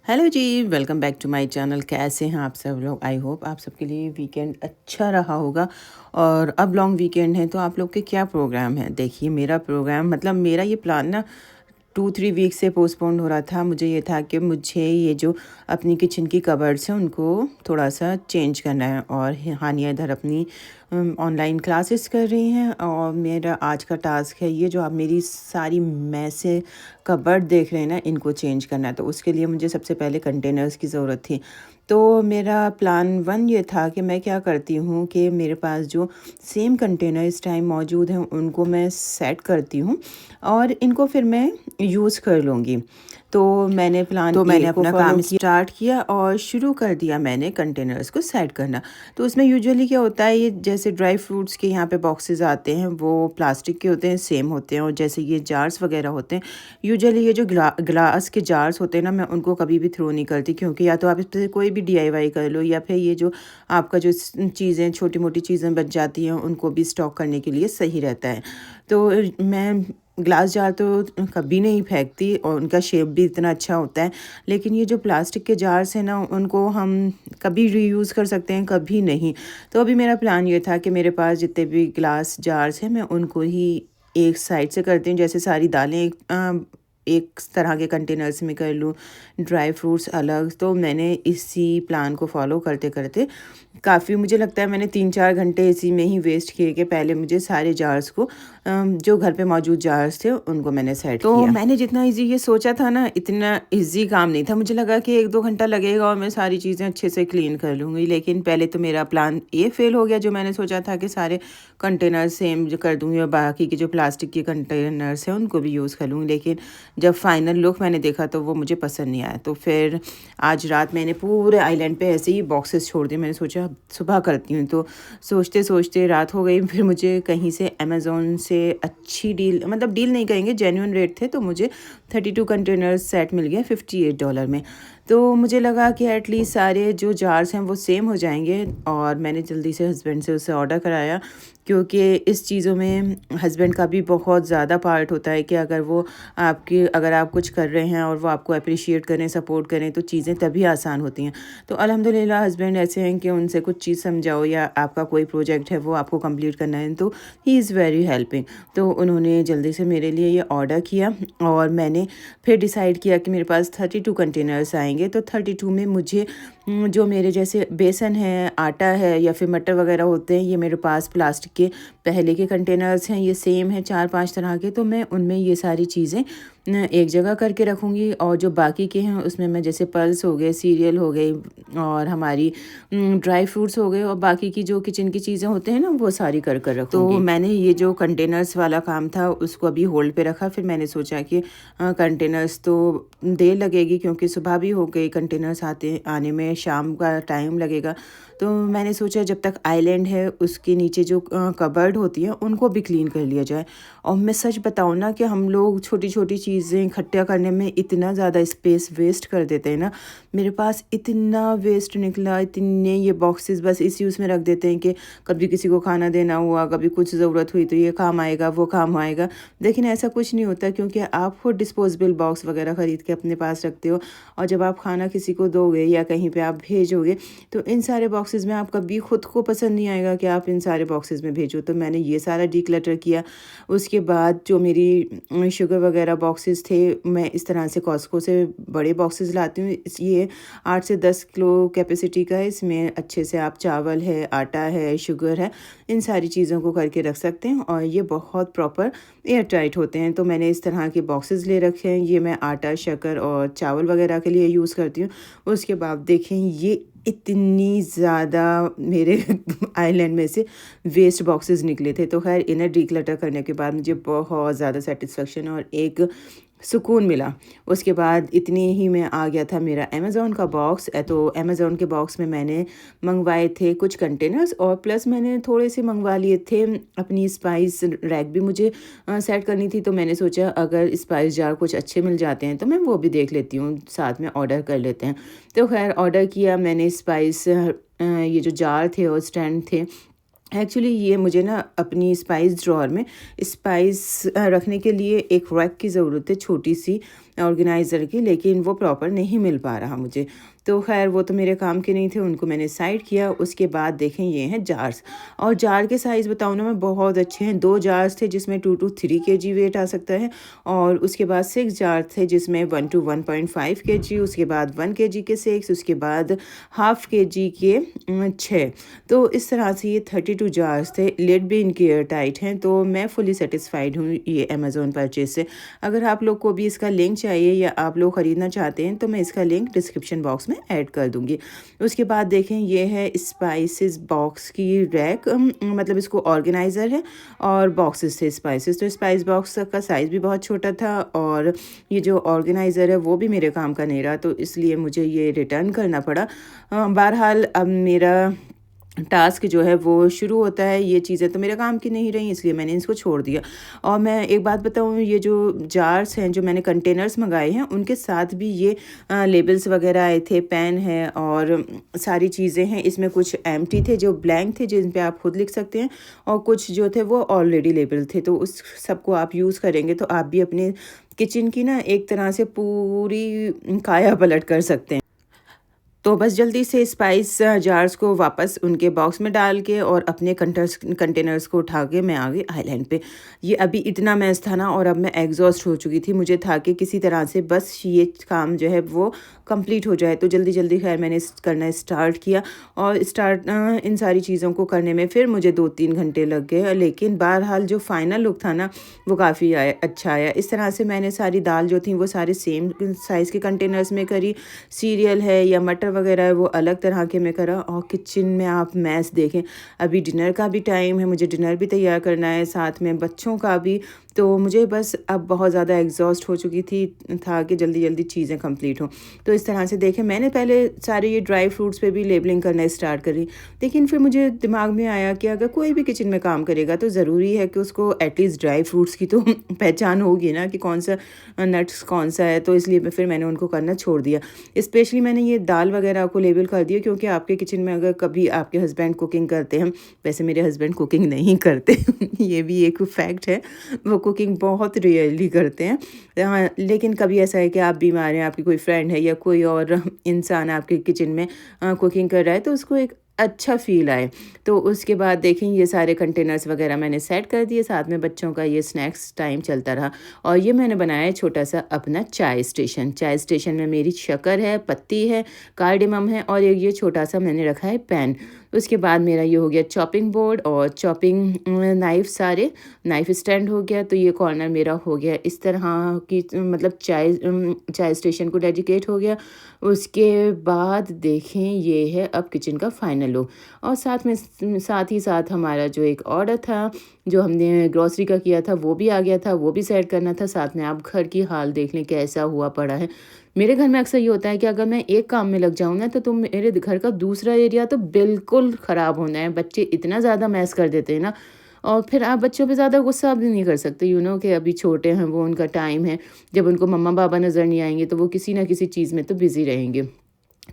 Hello जी, welcome back to my channel. कैसे हैं आप सब लोग? आई होप आप सबके लिए वीकेंड अच्छा रहा होगा। और अब लॉन्ग वीकेंड है तो आप लोग के क्या प्रोग्राम है? देखिए, मेरा प्रोग्राम मतलब मेरा ये प्लान ना 2-3 वीक से पोस्टपोन हो रहा था। मुझे ये था कि मुझे ये जो अपनी किचन की कबर्ड्स हैं उनको थोड़ा सा चेंज करना है। और हानिया इधर अपनी ऑनलाइन क्लासेस कर रही हैं और मेरा आज का टास्क है ये जो आप मेरी सारी मैसे कबर्ड देख रहे हैं ना, इनको चेंज करना है। तो उसके लिए मुझे सबसे पहले कंटेनर्स की ज़रूरत थी। तो मेरा प्लान वन ये था कि मैं क्या करती हूँ कि मेरे पास जो सेम कंटेनर इस टाइम मौजूद हैं उनको मैं सेट करती हूँ और इनको फिर मैं यूज़ कर लूँगी। तो मैंने प्लान तो मैंने अपना काम स्टार्ट किया और शुरू कर दिया मैंने कंटेनर्स को सेट करना। तो उसमें यूजुअली क्या होता है, ये जैसे ड्राई फ्रूट्स के यहाँ पे बॉक्सेस आते हैं वो प्लास्टिक के होते हैं, सेम होते हैं। और जैसे ये जार्स वगैरह होते हैं, यूजुअली ये जो ग्लास के जार्स होते हैं ना, मैं उनको कभी भी थ्रो नहीं करती, क्योंकि या तो आप इससे कोई भी डीआईवाई कर लो या फिर ये जो आपका जो चीज़ें छोटी मोटी चीज़ें बच जाती हैं उनको भी स्टॉक करने के लिए सही रहता है। तो मैं ग्लास जार तो कभी नहीं फेंकती और उनका शेप भी इतना अच्छा होता है। लेकिन ये जो प्लास्टिक के जार्स हैं ना, उनको हम कभी रीयूज़ कर सकते हैं, कभी नहीं। तो अभी मेरा प्लान ये था कि मेरे पास जितने भी ग्लास जार्स हैं मैं उनको ही एक साइड से करती हूँ। जैसे सारी दालें एक तरह के कंटेनर्स में कर लूँ, ड्राई फ्रूट्स अलग। तो मैंने इसी प्लान को फॉलो करते करते काफ़ी, मुझे लगता है मैंने 3-4 घंटे इसी में ही वेस्ट किए कि पहले मुझे सारे जार्स को जो घर पे मौजूद जार्स थे उनको मैंने सेट किया। तो मैंने जितना इजी ये सोचा था ना, इतना इजी काम नहीं था। मुझे लगा कि 1-2 घंटा लगेगा और मैं सारी चीज़ें अच्छे से क्लीन कर लूँगी। लेकिन पहले तो मेरा प्लान ये फेल हो गया, जो मैंने सोचा था कि सारे कंटेनर सेम जो कर दूँगी और बाकी के जो प्लास्टिक के कंटेनर्स हैं उनको भी यूज़ कर लूँगी। लेकिन जब फाइनल लुक मैंने देखा तो वो मुझे पसंद नहीं आया। तो फिर आज रात मैंने पूरे आइलैंड पे ऐसे ही बॉक्सेस छोड़ दिए। मैंने सोचा सुबह करती हूँ। तो सोचते सोचते रात हो गई। फिर मुझे कहीं से अमेज़ोन से अच्छी डील, मतलब डील नहीं कहेंगे, जेन्युइन रेट थे। तो मुझे 32 कंटेनर्स सेट मिल गया $58 में। तो मुझे लगा कि एटलीस्ट सारे जो जार्स हैं वो सेम हो जाएंगे। और मैंने जल्दी से हस्बैंड से उसे ऑर्डर कराया, क्योंकि इस चीज़ों में हस्बैंड का भी बहुत ज़्यादा पार्ट होता है कि अगर आप कुछ कर रहे हैं और वो आपको अप्रिशिएट करें, सपोर्ट करें, तो चीज़ें तभी आसान होती हैं। तो अल्हम्दुलिल्लाह हस्बैंड ऐसे हैं कि उनसे कुछ चीज़ समझाओ या आपका कोई प्रोजेक्ट है वो आपको कंप्लीट करना है, तो ही इज़ वेरी हेल्पिंग। तो उन्होंने जल्दी से मेरे लिए ये ऑर्डर किया और मैंने फिर डिसाइड किया कि मेरे पास 32 कंटेनर्स आएंगे। तो 32 में मुझे जो मेरे जैसे बेसन है, आटा है या फिर मटर वगैरह होते हैं, ये मेरे पास प्लास्टिक के पहले के कंटेनर्स हैं, ये सेम है 4-5 तरह के। तो मैं उनमें ये सारी चीज़ें एक जगह करके रखूँगी। और जो बाकी के हैं उसमें मैं जैसे पल्स हो गए, सीरियल हो गई और हमारी ड्राई फ्रूट्स हो गए और बाकी की जो किचन की चीज़ें होते हैं ना, वो सारी कर कर रखूँगी। तो मैंने ये जो कंटेनर्स वाला काम था उसको अभी होल्ड पे रखा। फिर मैंने सोचा कि कंटेनर्स तो देर लगेगी, क्योंकि सुबह भी हो गई, कंटेनर्स आने में शाम का टाइम लगेगा। तो मैंने सोचा जब तक आइलैंड है उसके नीचे जो कबर्ड होती है उनको भी क्लीन कर लिया जाए। और मैं सच बताऊँ ना कि हम लोग छोटी छोटी चीज़ें इकट्ठा करने में इतना ज़्यादा स्पेस वेस्ट कर देते हैं ना। मेरे पास इतना वेस्ट निकला, इतने ये बॉक्सेस बस इस यूज़ में रख देते हैं कि कभी किसी को खाना देना हुआ, कभी कुछ ज़रूरत हुई तो ये काम आएगा, वो काम आएगा। लेकिन ऐसा कुछ नहीं होता, क्योंकि आप खुद डिस्पोजेबल बॉक्स वगैरह ख़रीद के अपने पास रखते हो और जब आप खाना किसी को दोगे या कहीं पे आप भेजोगे तो इन सारे बॉक्सेस में आप कभी खुद को पसंद नहीं आएगा कि आप इन सारे बॉक्सेस में भेजो। तो मैंने ये सारा डीक्लटर किया। उसके बाद जो मेरी शुगर वगैरह बॉक्सेस थे, मैं इस तरह से कॉस्को से बड़े बॉक्सेस लाती हूँ। ये 8 से 10 किलो कैपेसिटी का है। इसमें अच्छे से आप चावल है, आटा है, शुगर है, इन सारी चीज़ों को करके रख सकते हैं और ये बहुत प्रॉपर एयर टाइट होते हैं। तो मैंने इस तरह के बॉक्सेस ले रखे हैं। ये मैं आटा, शक्कर और चावल वगैरह के लिए यूज़ करती हूँ। उसके बाद देखें, ये इतनी ज़्यादा मेरे आइलैंड में से वेस्ट बॉक्सेस निकले थे। तो खैर इन्हें डीक्लटर करने के बाद मुझे बहुत ज़्यादा सेटिस्फेक्शन और एक सुकून मिला। उसके बाद इतनी ही में आ गया था मेरा अमेज़ॉन का बॉक्स। तो अमेज़ॉन के बॉक्स में मैंने मंगवाए थे कुछ कंटेनर्स और प्लस मैंने थोड़े से मंगवा लिए थे। अपनी स्पाइस रैक भी मुझे सेट करनी थी। तो मैंने सोचा अगर स्पाइस जार कुछ अच्छे मिल जाते हैं तो मैं वो भी देख लेती हूँ, साथ में ऑर्डर कर लेते हैं। तो खैर ऑर्डर किया मैंने स्पाइस, ये जो जार थे और स्टैंड थे। एक्चुअली ये मुझे ना अपनी स्पाइस ड्रॉअर में स्पाइस रखने के लिए एक रैक की ज़रूरत है, छोटी सी, ऑर्गेनाइज़र की, लेकिन वो प्रॉपर नहीं मिल पा रहा मुझे। तो ख़ैर वो तो मेरे काम के नहीं थे, उनको मैंने साइड किया। उसके बाद देखें ये हैं जार्स, और जार के साइज़ बताऊँ ना मैं, बहुत अच्छे हैं। 2 जार्स थे जिसमें 2 to 3 केजी वेट आ सकता है, और उसके बाद 6 जार थे जिसमें 1 to 1.5 केजी, उसके बाद 1 केजी के 6, उसके बाद हाफ़ केजी के 6। तो इस तरह से ये 32 जार्स थे। लिड भी इनकी एयर टाइट हैं, तो मैं फुली सैटिस्फाइड हूँ ये अमेज़न परचेज़ से। अगर आप लोग को भी इसका लिंक चाहिए या आप लोग ख़रीदना चाहते हैं तो मैं इसका लिंक डिस्क्रिप्शन बॉक्स में ऐड कर दूँगी। उसके बाद देखें ये है स्पाइसेस बॉक्स की रैक, मतलब इसको ऑर्गेनाइज़र है और बॉक्सेस थे स्पाइसेस। तो स्पाइस बॉक्स का साइज़ भी बहुत छोटा था, और ये जो ऑर्गेनाइज़र है वो भी मेरे काम का नहीं रहा, तो इसलिए मुझे ये रिटर्न करना पड़ा। बहरहाल अब मेरा टास्क जो है वो शुरू होता है। ये चीज़ें तो मेरे काम की नहीं रही, इसलिए मैंने इसको छोड़ दिया। और मैं एक बात बताऊँ, ये जो जार्स हैं जो मैंने कंटेनर्स मंगाए हैं उनके साथ भी ये लेबल्स वगैरह आए थे, पेन है और सारी चीज़ें हैं। इसमें कुछ एम्प्टी थे जो ब्लैंक थे जिन पे आप खुद लिख सकते हैं, और कुछ जो थे वो ऑलरेडी लेबल थे। तो उस सबको आप यूज़ करेंगे तो आप भी अपने किचन की ना एक तरह से पूरी काया पलट कर सकते हैं। तो बस जल्दी से स्पाइस जार्स को वापस उनके बॉक्स में डाल के और अपने कंटेनर्स को उठा के मैं आ गई आइलैंड पे। ये अभी इतना मैस था ना, और अब मैं एग्जॉस्ट हो चुकी थी। मुझे था कि किसी तरह से बस ये काम जो है वो कंप्लीट हो जाए, तो जल्दी जल्दी खैर मैंने करना स्टार्ट किया। और इन सारी चीज़ों को करने में फिर मुझे 2-3 घंटे लग गए, लेकिन बहरहाल जो फाइनल लुक था ना वो काफ़ी अच्छा आया। इस तरह से मैंने सारी दाल जो थी वो सारे सेम साइज़ के कंटेनर्स में करी। सीरियल है या मटर वगैरह है वो अलग तरह के में करा। और किचन में आप मैस देखें, अभी डिनर का भी टाइम है, मुझे डिनर भी तैयार करना है, साथ में बच्चों का भी। तो मुझे बस अब बहुत ज़्यादा एग्जॉस्ट हो चुकी था कि जल्दी जल्दी चीज़ें कंप्लीट हों। तो इस तरह से देखें, मैंने पहले सारे ये ड्राई फ्रूट्स पे भी लेबलिंग करना स्टार्ट करी, लेकिन फिर मुझे दिमाग में आया कि अगर कोई भी किचन में काम करेगा तो ज़रूरी है कि उसको एटलीस्ट ड्राई फ्रूट्स की तो पहचान होगी ना कि कौन सा नट्स कौन सा है। तो इसलिए फिर मैंने उनको करना छोड़ दिया। स्पेशली मैंने ये दाल वगैरह को लेबल कर दिया, क्योंकि आपके किचन में अगर कभी आपके हस्बैंड कुकिंग करते हैं, वैसे मेरे हस्बैंड कुकिंग नहीं करते ये भी एक फैक्ट है, वो कुकिंग बहुत रेयरली करते हैं। लेकिन कभी ऐसा है कि आप बीमार हैं, आपकी कोई फ्रेंड है या कोई और इंसान आपके किचन में कुकिंग कर रहा है, तो उसको एक अच्छा फ़ील आए। तो उसके बाद देखें ये सारे कंटेनर्स वगैरह मैंने सेट कर दिए, साथ में बच्चों का ये स्नैक्स टाइम चलता रहा। और ये मैंने बनाया है छोटा सा अपना चाय स्टेशन। चाय स्टेशन में मेरी शक्कर है, पत्ती है, कार्डेमम है, और ये छोटा सा मैंने रखा है पैन। उसके बाद मेरा ये हो गया चॉपिंग बोर्ड और चॉपिंग नाइफ़, सारे नाइफ़ स्टैंड हो गया। तो ये कॉर्नर मेरा हो गया इस तरह की, मतलब चाय स्टेशन को डेडिकेट हो गया। उसके बाद देखें ये है अब किचन का फाइनल लुक। और साथ ही साथ हमारा जो एक ऑर्डर था जो हमने ग्रॉसरी का किया था वो भी आ गया था, वो भी सेट करना था। साथ में आप घर की हाल देख लें कैसा हुआ पड़ा है। मेरे घर में अक्सर ये होता है कि अगर मैं एक काम में लग जाऊँ ना तो मेरे घर का दूसरा एरिया तो बिल्कुल ख़राब होना है। बच्चे इतना ज़्यादा मैस कर देते हैं ना, और फिर आप बच्चों पे ज़्यादा गुस्सा भी नहीं कर सकते, कि अभी छोटे हैं वो, उनका टाइम है। जब उनको मम्मा पापा नज़र नहीं आएंगे तो वो किसी ना किसी चीज़ में तो बिज़ी रहेंगे।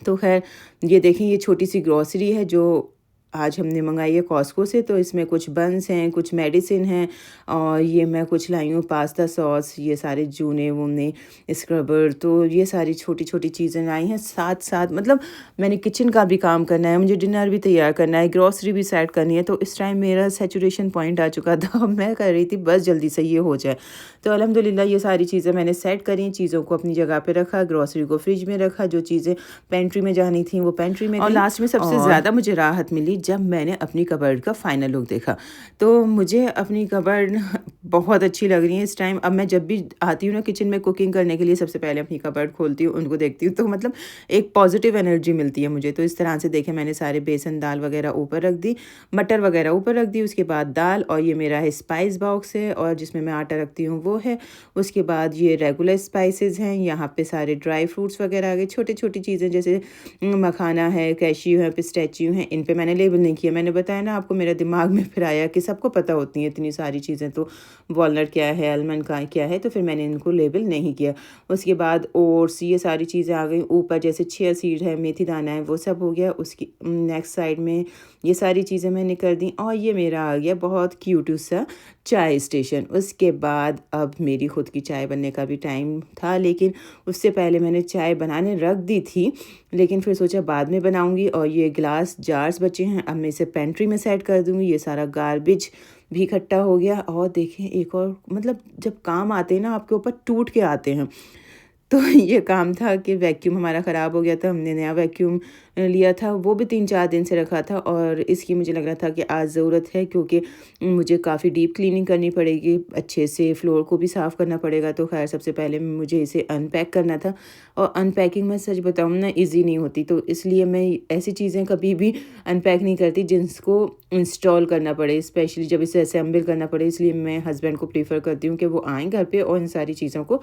तो ख़ैर ये देखें, ये छोटी-सी ग्रॉसरी है जो आज हमने मँगाई है कॉस्को से। तो इसमें कुछ बन्स हैं, कुछ मेडिसिन हैं, और ये मैं कुछ लाई हूँ पास्ता सॉस, ये सारे जूने-वूने, स्क्रबर। तो ये सारी छोटी-छोटी चीज़ें लाई हैं। साथ-साथ मतलब मैंने किचन का भी काम करना है, मुझे डिनर भी तैयार करना है, ग्रॉसरी भी सेट करनी है। तो इस टाइम मेरा सैचुरेशन पॉइंट आ चुका था। मैं कर रही थी बस जल्दी से ये हो जाए। तो अल्हम्दुलिल्लाह ये सारी चीज़ें मैंने सेट करी, चीज़ों को अपनी जगह पे रखा, ग्रॉसरी को फ्रिज में रखा, जो चीज़ें पेंट्री में जानी थी वो पेंट्री में। और लास्ट में सबसे ज़्यादा मुझे राहत मिली जब मैंने अपनी कबर्ड का फाइनल लुक देखा। तो मुझे अपनी कबर्ड बहुत अच्छी लग रही है इस टाइम। अब मैं जब भी आती हूँ ना किचन में कुकिंग करने के लिए, सबसे पहले अपनी कबर्ड खोलती हूँ, उनको देखती हूँ, तो मतलब एक पॉजिटिव एनर्जी मिलती है मुझे। तो इस तरह से देखें, मैंने सारे बेसन दाल वगैरह ऊपर रख दी, मटर वगैरह ऊपर रख दी, उसके बाद दाल, और ये मेरा है स्पाइस बॉक्स है और जिसमें मैं आटा रखती हूँ वो है। उसके बाद ये रेगुलर स्पाइसेस हैं, यहाँ पे सारे ड्राई फ्रूट्स वगैरह आ गए, छोटी छोटी चीज़ें जैसे मखाना है, कैशियू है, पिस्टैचियो हैं, इन पे मैंने लेबल नहीं किया। मैंने बताया ना आपको, मेरा दिमाग में फिर आया कि सबको पता होती हैं इतनी सारी चीज़ें, तो वॉलनट क्या है, आलमंड का क्या है, तो फिर मैंने इनको लेबल नहीं किया। उसके बाद ओट्स, ये सारी चीज़ें आ गई ऊपर, जैसे चिया सीड है, मेथी दाना है, वो सब हो गया। उसकी नेक्स्ट साइड में ये सारी चीज़ें मैंने कर दी और ये मेरा आ गया बहुत क्यूट सा चाय स्टेशन। उसके बाद अब मेरी खुद की चाय बनने का भी टाइम था, लेकिन उससे पहले मैंने चाय बनाने रख दी थी, लेकिन फिर सोचा बाद में बनाऊंगी। और ये ग्लास जार्स बचे हैं, अब मैं इसे पेंट्री में सेट कर दूंगी। ये सारा गार्बेज भी इकट्ठा हो गया। और देखें एक और, मतलब जब काम आते हैं ना आपके ऊपर टूट के आते हैं, तो ये काम था कि वैक्यूम हमारा ख़राब हो गया था। हमने नया वैक्यूम लिया था, वो भी 3-4 दिन से रखा था और इसकी मुझे लग रहा था कि आज ज़रूरत है, क्योंकि मुझे काफ़ी डीप क्लीनिंग करनी पड़ेगी, अच्छे से फ्लोर को भी साफ़ करना पड़ेगा। तो खैर सबसे पहले मुझे इसे अनपैक करना था, और अनपैकिंग में सच बताऊँ ना ईज़ी नहीं होती, तो इसलिए मैं ऐसी चीज़ें कभी भी अनपैक नहीं करती जिसको इंस्टॉल करना पड़े, स्पेशली जब इसे असेंबल करना पड़े। इसलिए मैं हस्बैंड को प्रीफर करती हूँ कि वो आएँ घर पे और इन सारी चीज़ों को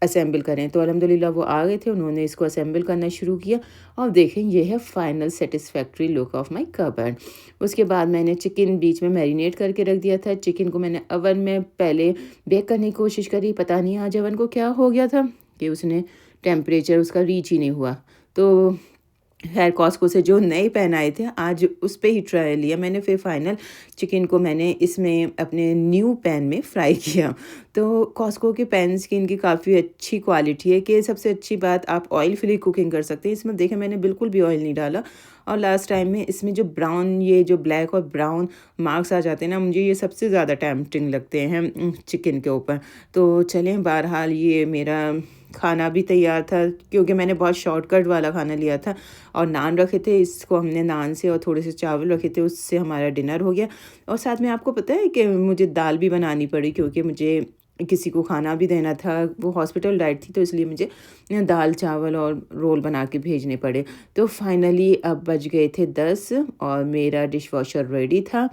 असेंबल करें। तो अल्हम्दुलिल्लाह वो आ गए थे, उन्होंने इसको असेंबल करना शुरू किया। और देखें ये है final satisfactory look of my cupboard. उसके बाद मैंने चिकन बीच में मैरिनेट करके रख दिया था। चिकन को मैंने ओवन में पहले बेक करने की कोशिश करी, पता नहीं आज ओवन को क्या हो गया था कि उसने टेम्परेचर उसका रीच ही नहीं हुआ। तो खैर कॉस्को से जो नए पैन आए थे, आज उस पे ही ट्रायल लिया मैंने। फिर फाइनल चिकन को मैंने इसमें अपने न्यू पैन में फ्राई किया। तो कॉस्को के पैन्स की इनकी काफ़ी अच्छी क्वालिटी है कि सबसे अच्छी बात, आप ऑयल फ्री कुकिंग कर सकते हैं। इसमें देखें मैंने बिल्कुल भी ऑयल नहीं डाला। और लास्ट टाइम में इसमें जो ब्राउन, ये जो ब्लैक और ब्राउन मार्क्स आ जाते हैं ना, मुझे ये सबसे ज़्यादा टेम्पटिंग लगते हैं चिकन के ऊपर। तो चलें, बहरहाल ये मेरा खाना भी तैयार था, क्योंकि मैंने बहुत शॉर्टकट वाला खाना लिया था। और नान रखे थे, इसको हमने नान से और थोड़े से चावल रखे थे, उससे हमारा डिनर हो गया। और साथ में आपको पता है कि मुझे दाल भी बनानी पड़ी, क्योंकि मुझे किसी को खाना भी देना था। वो हॉस्पिटल डाइट थी, तो इसलिए मुझे दाल चावल और रोल बना के भेजने पड़े। तो फाइनली अब बज गए थे 10 और मेरा डिश वॉशर रेडी था।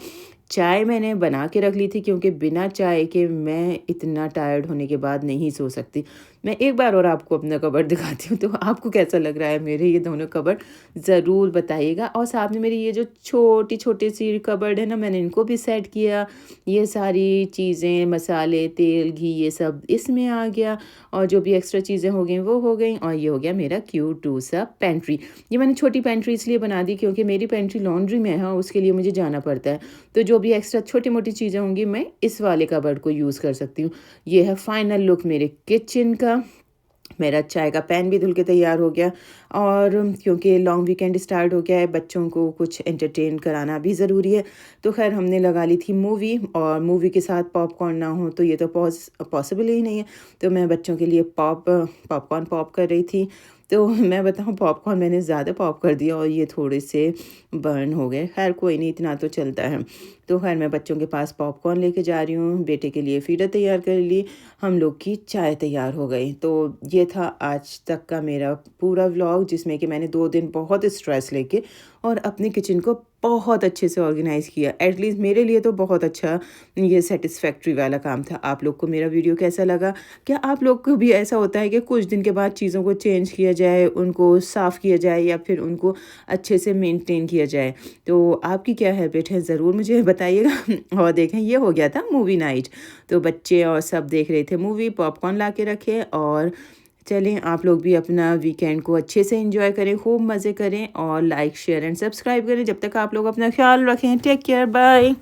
चाय मैंने बना के रख ली थी, क्योंकि बिना चाय के मैं इतना टायर्ड होने के बाद नहीं सो सकती। मैं एक बार और आपको अपना कबर्ड दिखाती हूँ, तो आपको कैसा लग रहा है मेरे ये दोनों कबर्ड, ज़रूर बताइएगा। और साथ में मेरी ये जो छोटी छोटी सी कबर्ड है ना, मैंने इनको भी सेट किया। ये सारी चीज़ें, मसाले, तेल, घी, ये सब इसमें आ गया। और जो भी एक्स्ट्रा चीज़ें हो गई वो हो गई। और ये हो गया मेरा क्यूट सा पेंट्री। ये मैंने छोटी पेंट्री इसलिए बना दी क्योंकि मेरी पेंट्री लॉन्ड्री में है, उसके लिए मुझे जाना पड़ता है। तो जो भी एक्स्ट्रा छोटी मोटी चीज़ें होंगी, मैं इस वाले कबर्ड को यूज़ कर सकती हूँ। ये है फाइनल लुक मेरे किचन का। मेरा चाय का पैन भी धुल के तैयार हो गया। और क्योंकि लॉन्ग वीकेंड स्टार्ट हो गया है, बच्चों को कुछ एंटरटेन कराना भी ज़रूरी है। तो खैर हमने लगा ली थी मूवी, और मूवी के साथ पॉपकॉर्न ना हो तो ये तो पॉसिबल ही नहीं है। तो मैं बच्चों के लिए पॉपकॉर्न पॉप कर रही थी। तो मैं बताऊँ, पॉपकॉर्न मैंने ज़्यादा पॉप कर दिया और ये थोड़े से बर्न हो गए। खैर कोई नहीं, इतना तो चलता है। तो खैर मैं बच्चों के पास पॉपकॉर्न लेके जा रही हूँ, बेटे के लिए फीडर तैयार कर ली, हम लोग की चाय तैयार हो गई। तो ये था आज तक का मेरा पूरा व्लॉग, जिसमें कि मैंने 2 दिन बहुत स्ट्रेस लेके और अपनी किचन को बहुत अच्छे से ऑर्गेनाइज़ किया। एटलीस्ट मेरे लिए तो बहुत अच्छा ये सेटिस्फैक्ट्री वाला काम था। आप लोग को मेरा वीडियो कैसा लगा? क्या आप लोग को भी ऐसा होता है कि कुछ दिन के बाद चीज़ों को चेंज किया जाए, उनको साफ़ किया जाए, या फिर उनको अच्छे से मेंटेन किया जाए? तो आपकी क्या हैबिट है, ज़रूर मुझे बताइएगा। और देखें, ये हो गया था मूवी नाइट। तो बच्चे और सब देख रहे थे मूवी, पॉपकॉर्न ला के रखे। और चलें, आप लोग भी अपना वीकेंड को अच्छे से एंजॉय करें, खूब मज़े करें, और लाइक शेयर एंड सब्सक्राइब करें। जब तक आप लोग अपना ख्याल रखें, टेक केयर, बाय।